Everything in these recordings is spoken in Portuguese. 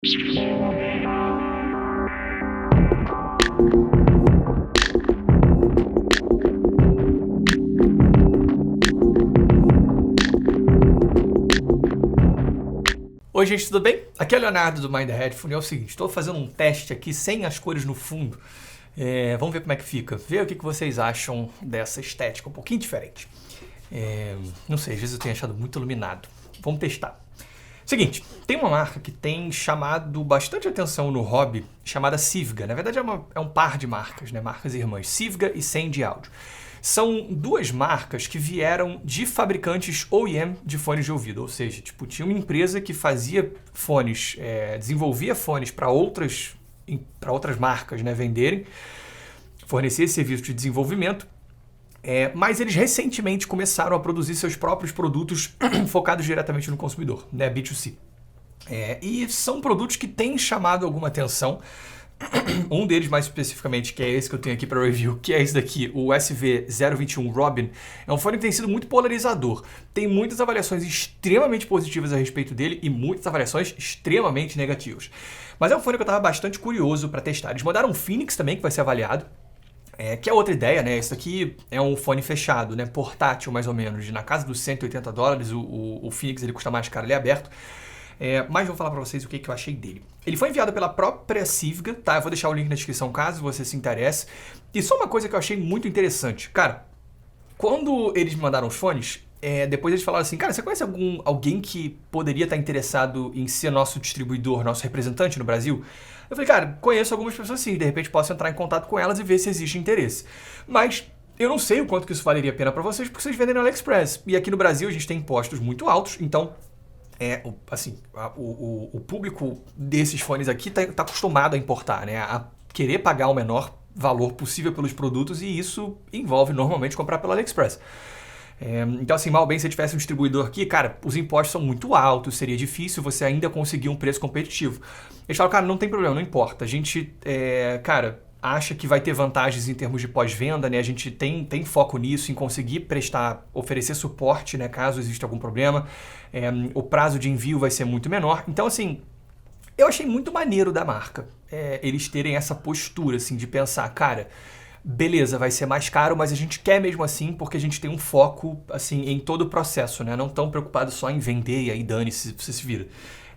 Oi gente, tudo bem? Aqui é o Leonardo do Mind the Headphone. É o seguinte, estou fazendo um teste aqui sem as cores no fundo. Vamos ver como é que fica. Ver o que vocês acham dessa estética, um pouquinho diferente. Não sei, às vezes eu tenho achado muito iluminado. Vamos testar. Seguinte, tem uma marca que tem chamado bastante atenção no hobby, chamada Sivga. Na verdade é um par de marcas, né? Marcas irmãs, Sivga e Sandy Audio. São duas marcas que vieram de fabricantes OEM de fones de ouvido, ou seja, tinha uma empresa que fazia fones, desenvolvia fones para outras marcas, né, venderem, fornecia esse serviço de desenvolvimento, mas eles recentemente começaram a produzir seus próprios produtos focados diretamente no consumidor, né, B2C. E são produtos que têm chamado alguma atenção. Um deles mais especificamente, que é esse que eu tenho aqui para review, que é esse daqui, o SV021 Robin, é um fone que tem sido muito polarizador. Tem muitas avaliações extremamente positivas a respeito dele e muitas avaliações extremamente negativas. Mas é um fone que eu estava bastante curioso para testar. Eles mandaram um Phoenix também, que vai ser avaliado, que é outra ideia, né? Esse aqui é um fone fechado, né? Portátil mais ou menos, na casa dos $180. O Phoenix ele custa mais caro, ele é aberto. Mas vou falar para vocês o que eu achei dele. Ele foi enviado pela própria Sivga, tá? Eu vou deixar o link na descrição caso você se interesse. E só uma coisa que eu achei muito interessante. Cara, quando eles me mandaram os fones, depois eles falaram assim, cara, você conhece alguém que poderia estar interessado em ser nosso distribuidor, nosso representante no Brasil? Eu falei, cara, conheço algumas pessoas sim, de repente posso entrar em contato com elas e ver se existe interesse. Mas eu não sei o quanto que isso valeria a pena para vocês, porque vocês vendem no AliExpress. E aqui no Brasil a gente tem impostos muito altos, então o público desses fones aqui tá acostumado a importar, né? A querer pagar o menor valor possível pelos produtos, e isso envolve normalmente comprar pelo AliExpress. Então, assim, mal bem, se tivesse um distribuidor aqui, cara, os impostos são muito altos, seria difícil você ainda conseguir um preço competitivo. Eles falam, cara, não tem problema, não importa. A gente, acha que vai ter vantagens em termos de pós-venda, né? A gente tem foco nisso, em conseguir oferecer suporte, né? Caso exista algum problema. O prazo de envio vai ser muito menor. Então, assim, eu achei muito maneiro da marca eles terem essa postura, assim, de pensar, cara, beleza, vai ser mais caro, mas a gente quer mesmo assim, porque a gente tem um foco, assim, em todo o processo, né? Não tão preocupado só em vender e aí dane-se, você se vira.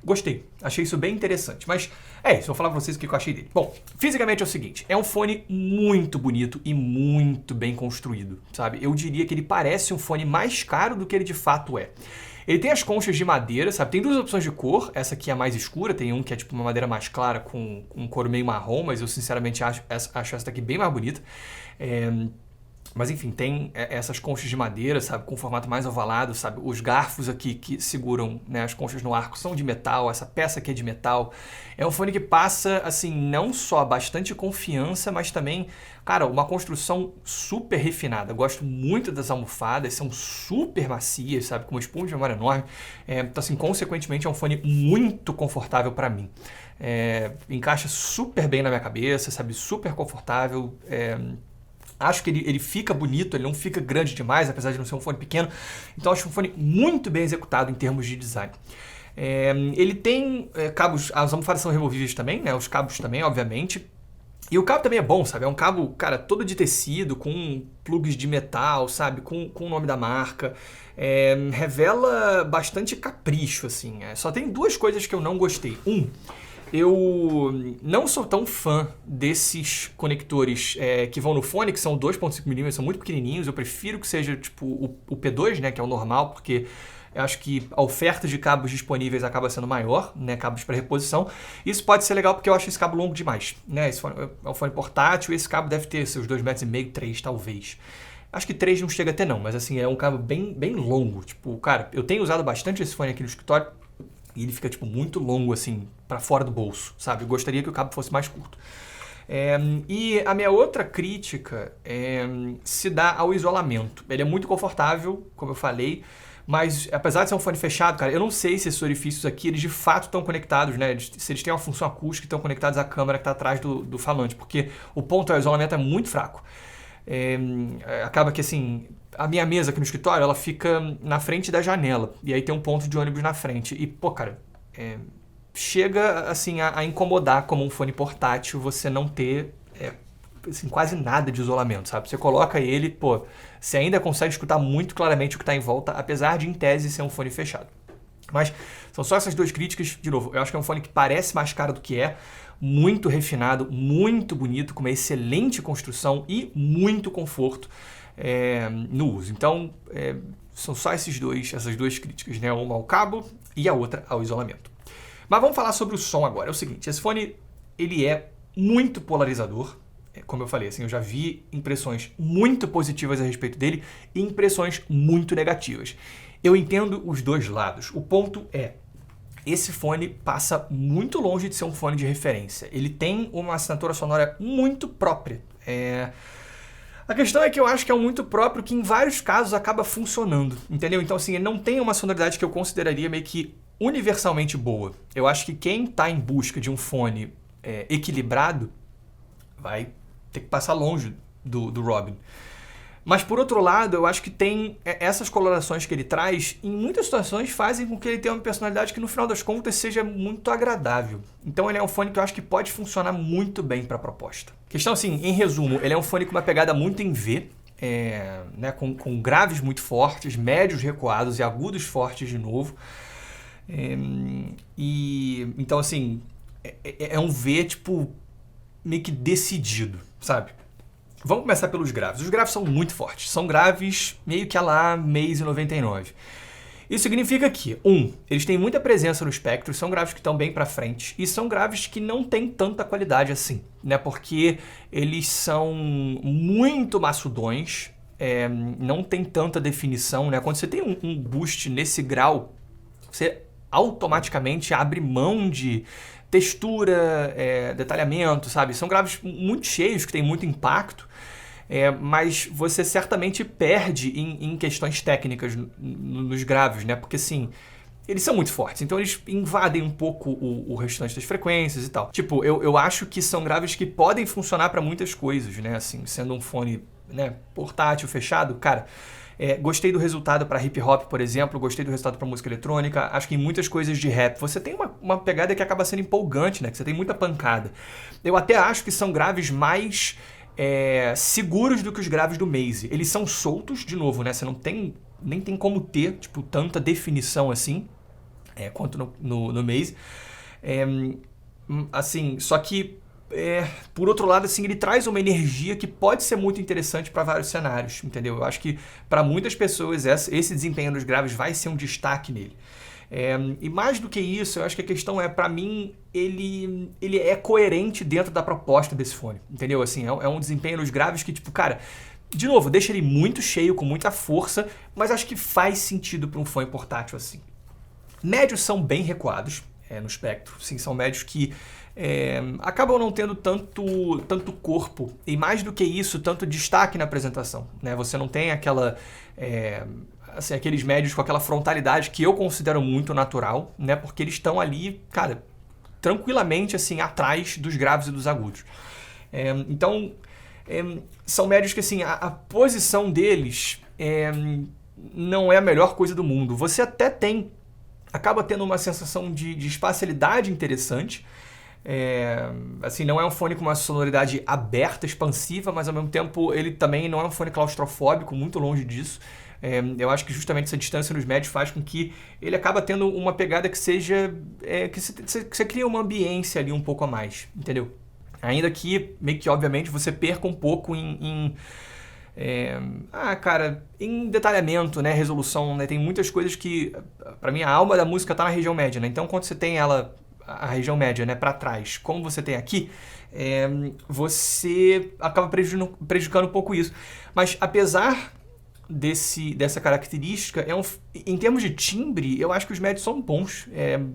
Gostei, achei isso bem interessante, mas isso, vou falar pra vocês o que eu achei dele. Bom, fisicamente é o seguinte, é um fone muito bonito e muito bem construído, sabe? Eu diria que ele parece um fone mais caro do que ele de fato é. Ele tem as conchas de madeira, sabe? Tem duas opções de cor, essa aqui é a mais escura, tem um que é tipo uma madeira mais clara com um cor meio marrom, mas eu sinceramente acho essa daqui bem mais bonita. Mas enfim, tem essas conchas de madeira, sabe, com formato mais ovalado, sabe, os garfos aqui que seguram, né, as conchas no arco são de metal, essa peça aqui é de metal. É um fone que passa, assim, não só bastante confiança, mas também, cara, uma construção super refinada. Eu gosto muito das almofadas, são super macias, sabe, com uma espuma de memória enorme. Então, assim, consequentemente, é um fone muito confortável para mim. Encaixa super bem na minha cabeça, sabe, super confortável. Acho que ele fica bonito, ele não fica grande demais, apesar de não ser um fone pequeno. Então acho um fone muito bem executado em termos de design. Ele tem cabos, as almofadas são removíveis também, né? Os cabos também, obviamente. E o cabo também é bom, sabe? É um cabo, cara, todo de tecido, com plugs de metal, sabe? Com o nome da marca. Revela bastante capricho, assim. Só tem duas coisas que eu não gostei. Eu não sou tão fã desses conectores que vão no fone, que são 2.5mm, são muito pequenininhos. Eu prefiro que seja tipo o P2, né, que é o normal, porque eu acho que a oferta de cabos disponíveis acaba sendo maior, né, cabos para reposição. Isso pode ser legal porque eu acho esse cabo longo demais, né? Esse fone é um fone portátil e esse cabo deve ter seus 2,5 metros, 3 talvez. Acho que 3 não chega até não, mas assim, é um cabo bem, bem longo. Tipo, cara, eu tenho usado bastante esse fone aqui no escritório, e ele fica, tipo, muito longo, assim, para fora do bolso, sabe? Eu gostaria que o cabo fosse mais curto. E a minha outra crítica se dá ao isolamento. Ele é muito confortável, como eu falei, mas apesar de ser um fone fechado, cara, eu não sei se esses orifícios aqui, eles de fato estão conectados, né? Se eles têm uma função acústica e estão conectados à câmera que está atrás do falante, porque o ponto do isolamento é muito fraco. Acaba que, assim, a minha mesa aqui no escritório, ela fica na frente da janela. E aí tem um ponto de ônibus na frente. E, pô, cara, chega assim a incomodar como um fone portátil você não ter assim, quase nada de isolamento, sabe? Você coloca ele, pô, você ainda consegue escutar muito claramente o que está em volta, apesar de, em tese, ser um fone fechado. Mas são só essas duas críticas. De novo, eu acho que é um fone que parece mais caro do que é, muito refinado, muito bonito, com uma excelente construção e muito conforto no uso. Então, são só essas duas críticas, né? Uma ao cabo e a outra ao isolamento. Mas vamos falar sobre o som agora. É o seguinte, esse fone, ele é muito polarizador. Como eu falei, assim, eu já vi impressões muito positivas a respeito dele e impressões muito negativas. Eu entendo os dois lados. O ponto é, esse fone passa muito longe de ser um fone de referência. Ele tem uma assinatura sonora muito própria. A questão é que eu acho que é um muito próprio que em vários casos acaba funcionando, entendeu? Então, assim, ele não tem uma sonoridade que eu consideraria meio que universalmente boa. Eu acho que quem está em busca de um fone equilibrado vai ter que passar longe do Robin. Mas, por outro lado, eu acho que tem essas colorações que ele traz, em muitas situações fazem com que ele tenha uma personalidade que, no final das contas, seja muito agradável. Então, ele é um fone que eu acho que pode funcionar muito bem para a proposta. Questão assim, em resumo, ele é um fone com uma pegada muito em V, né, com graves muito fortes, médios recuados e agudos fortes de novo. Então, assim, é um V, tipo, meio que decidido, sabe? Vamos começar pelos graves. Os graves são muito fortes. São graves meio que a lá Maze 99. Isso significa que, eles têm muita presença no espectro, são graves que estão bem para frente, e são graves que não têm tanta qualidade assim, né? Porque eles são muito maçudões, não tem tanta definição, né? Quando você tem um boost nesse grau, você automaticamente abre mão de textura, detalhamento, sabe? São graves muito cheios, que têm muito impacto, mas você certamente perde em questões técnicas nos graves, né? Porque, assim, eles são muito fortes, então eles invadem um pouco o restante das frequências e tal. Tipo, eu acho que são graves que podem funcionar para muitas coisas, né? Assim, sendo um fone, né, portátil, fechado, cara... gostei do resultado para hip hop, por exemplo, gostei do resultado para música eletrônica, acho que em muitas coisas de rap você tem uma pegada que acaba sendo empolgante, né? Que você tem muita pancada. Eu até acho que são graves mais seguros do que os graves do Maze. Eles são soltos, de novo, né? Você nem tem como ter, tipo, tanta definição assim, quanto no Maze. Assim, só que por outro lado, assim, ele traz uma energia que pode ser muito interessante para vários cenários, entendeu? Eu acho que para muitas pessoas esse desempenho nos graves vai ser um destaque nele. E mais do que isso, eu acho que a questão para mim, ele é coerente dentro da proposta desse fone, entendeu? Assim, é um desempenho nos graves que, tipo, cara, de novo, deixa ele muito cheio, com muita força, mas acho que faz sentido para um fone portátil assim. Médios são bem recuados no espectro, sim, são médios que acabam não tendo tanto corpo e, mais do que isso, tanto destaque na apresentação, né? Você não tem aqueles médios com aquela frontalidade que eu considero muito natural, né? Porque eles estão ali, cara, tranquilamente assim, atrás dos graves e dos agudos. Então, são médios que assim, a posição deles não é a melhor coisa do mundo. Você até acaba tendo uma sensação de espacialidade interessante. Assim, não é um fone com uma sonoridade aberta, expansiva, mas ao mesmo tempo ele também não é um fone claustrofóbico, muito longe disso. Eu acho que justamente essa distância nos médios faz com que ele acaba tendo uma pegada que seja... que você cria uma ambiência ali um pouco a mais, entendeu? Ainda que, meio que obviamente, você perca um pouco em detalhamento, né, resolução, né? Tem muitas coisas que, para mim, a alma da música tá na região média, né? Então, quando você tem a região média, né, para trás, como você tem aqui, você acaba prejudicando um pouco isso. Mas, apesar dessa característica, em termos de timbre, eu acho que os médios são bons.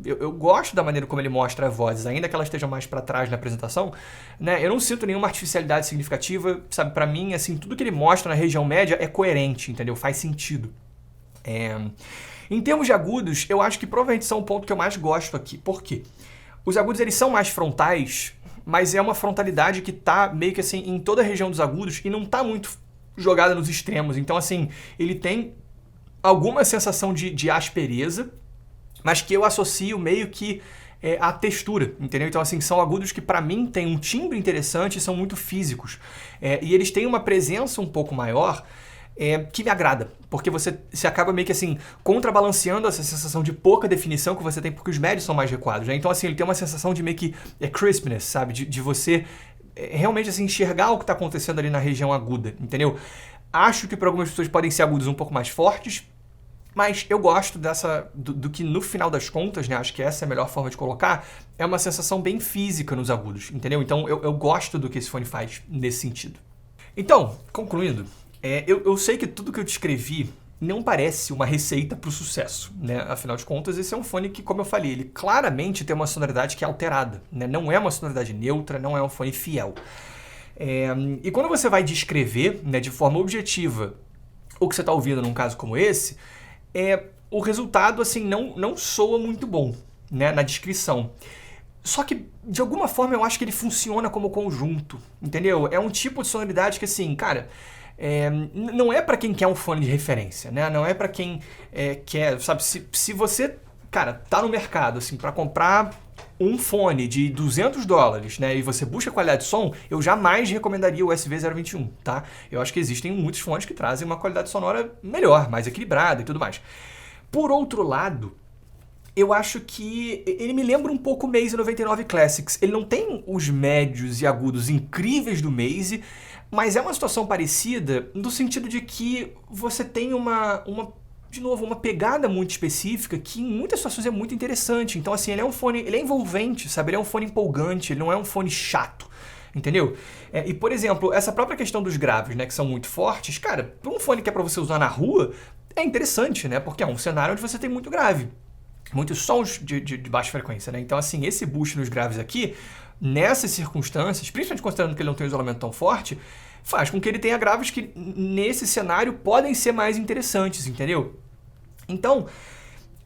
Eu gosto da maneira como ele mostra a voz, ainda que ela esteja mais para trás na apresentação, né? Eu não sinto nenhuma artificialidade significativa, sabe? Para mim, assim, tudo que ele mostra na região média é coerente, entendeu? Faz sentido. Em termos de agudos, eu acho que provavelmente são o ponto que eu mais gosto aqui. Por quê? Os agudos, eles são mais frontais, mas é uma frontalidade que tá meio que assim em toda a região dos agudos e não tá muito jogada nos extremos. Então, assim, ele tem alguma sensação de aspereza, mas que eu associo meio que a textura, entendeu? Então, assim, são agudos que para mim têm um timbre interessante e são muito físicos. E eles têm uma presença um pouco maior que me agrada, porque você acaba meio que assim, contrabalanceando essa sensação de pouca definição que você tem, porque os médios são mais recuados, né? Então, assim, ele tem uma sensação de meio que crispness, sabe? De você realmente assim, enxergar o que está acontecendo ali na região aguda, entendeu? Acho que para algumas pessoas podem ser agudos um pouco mais fortes, mas eu gosto do que no final das contas, né? Acho que essa é a melhor forma de colocar, é uma sensação bem física nos agudos, entendeu? Então eu gosto do que esse fone faz nesse sentido. Então, concluindo, eu sei que tudo que eu descrevi não parece uma receita para o sucesso, né? Afinal de contas, esse é um fone que, como eu falei, ele claramente tem uma sonoridade que é alterada, né? Não é uma sonoridade neutra, não é um fone fiel. E quando você vai descrever, né, de forma objetiva o que você está ouvindo num caso como esse, o resultado assim não soa muito bom, né, na descrição. Só que, de alguma forma, eu acho que ele funciona como conjunto, entendeu? É um tipo de sonoridade que, assim, cara, não é para quem quer um fone de referência, né? Não é para quem quer, sabe? Se você, cara, tá no mercado, assim, para comprar um fone de $200, né, e você busca qualidade de som, eu jamais recomendaria o SV021, tá? Eu acho que existem muitos fones que trazem uma qualidade sonora melhor, mais equilibrada e tudo mais. Por outro lado, eu acho que ele me lembra um pouco o Meize 99 Classics. Ele não tem os médios e agudos incríveis do Meize, mas é uma situação parecida no sentido de que você tem uma pegada muito específica que em muitas situações é muito interessante. Então, assim, ele é um fone, ele é envolvente, sabe? Ele é um fone empolgante, ele não é um fone chato, entendeu? E, por exemplo, essa própria questão dos graves, né, que são muito fortes, cara, para um fone que é para você usar na rua, é interessante, né? Porque é um cenário onde você tem muito grave, muitos sons de baixa frequência, né? Então, assim, esse boost nos graves aqui, nessas circunstâncias, principalmente considerando que ele não tem um isolamento tão forte, faz com que ele tenha graves que, nesse cenário, podem ser mais interessantes, entendeu? Então,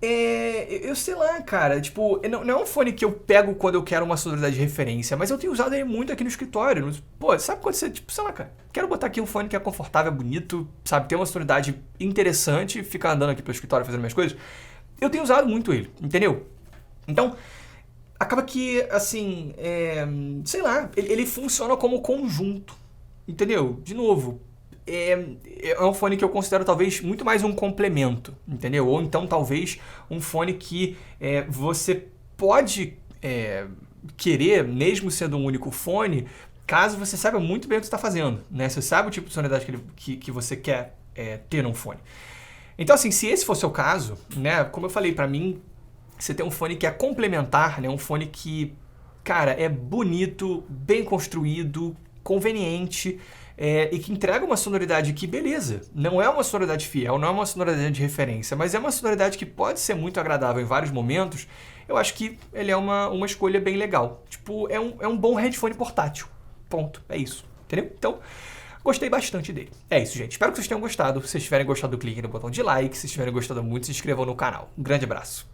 eu sei lá, cara, tipo, não é um fone que eu pego quando eu quero uma sonoridade de referência, mas eu tenho usado ele muito aqui no escritório. Pô, sabe quando você, tipo, sei lá, cara, quero botar aqui um fone que é confortável, bonito, sabe, tem uma sonoridade interessante e ficar andando aqui pelo escritório fazendo minhas coisas. Eu tenho usado muito ele, entendeu? Então, acaba que, assim, sei lá, ele funciona como conjunto, entendeu? De novo, é um fone que eu considero talvez muito mais um complemento, entendeu? Ou então talvez um fone que você pode querer, mesmo sendo um único fone, caso você saiba muito bem o que você está fazendo, né? Você sabe o tipo de sonoridade que você quer ter num fone. Então, assim, se esse for o seu caso, né, como eu falei, para mim, você tem um fone que é complementar, né, um fone que, cara, é bonito, bem construído, conveniente, e que entrega uma sonoridade que, beleza, não é uma sonoridade fiel, não é uma sonoridade de referência, mas é uma sonoridade que pode ser muito agradável em vários momentos. Eu acho que ele é uma escolha bem legal. Tipo, é um bom headphone portátil. Ponto. É isso. Entendeu? Então, gostei bastante dele. É isso, gente. Espero que vocês tenham gostado. Se vocês tiverem gostado, cliquem no botão de like. Se vocês tiverem gostado muito, se inscrevam no canal. Um grande abraço.